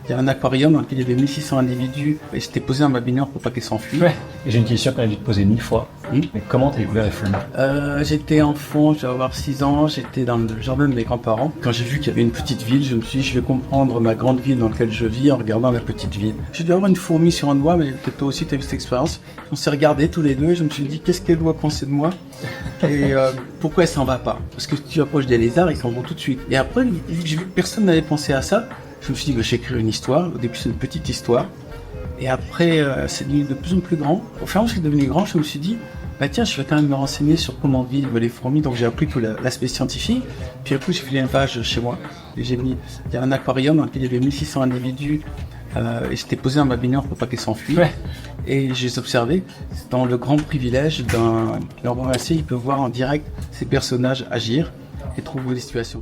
Il y a un aquarium dans lequel il y avait 1600 individus et j'étais posé dans ma baignoire pour pas qu'ils s'enfuient. Ouais. Et j'ai une question qu'on a dû te poser 1000 fois. Mais comment t'as découvert les flammes? J'étais enfant, je devais avoir 6 ans, j'étais dans le jardin de mes grands-parents. Quand j'ai vu qu'il y avait une petite ville, je me suis dit, je vais comprendre ma grande ville dans laquelle je vis en regardant la petite ville. J'ai dû avoir une fourmi sur un doigt, mais peut-être toi aussi tu as eu cette expérience. On s'est regardés tous les deux et je me suis dit, qu'est-ce qu'elle doit penser de moi? Et pourquoi elle s'en va pas? Parce que si tu approches des lézards, ils s'en vont tout de suite. Et après, vu que j'ai vu que personne n'avait pensé à ça, je me suis dit, je vais écrire une histoire. Au début, c'est une petite histoire. Et après, c'est devenu de plus en plus grand. Au fur et à mesure que c'est devenu grand, je me suis dit, bah tiens, je vais quand même me renseigner sur comment vivent les fourmis. Donc j'ai appris tout l'aspect scientifique. Puis après, j'ai fait une page chez moi. Et j'ai mis, il y a un aquarium dans lequel il y avait 1600 individus. Et j'étais posé dans ma baignoire pour pas qu'ils s'enfuient. Ouais. Et j'ai observé, c'est dans le grand privilège d'un romancier, il peut voir en direct ces personnages agir et trouver des situations.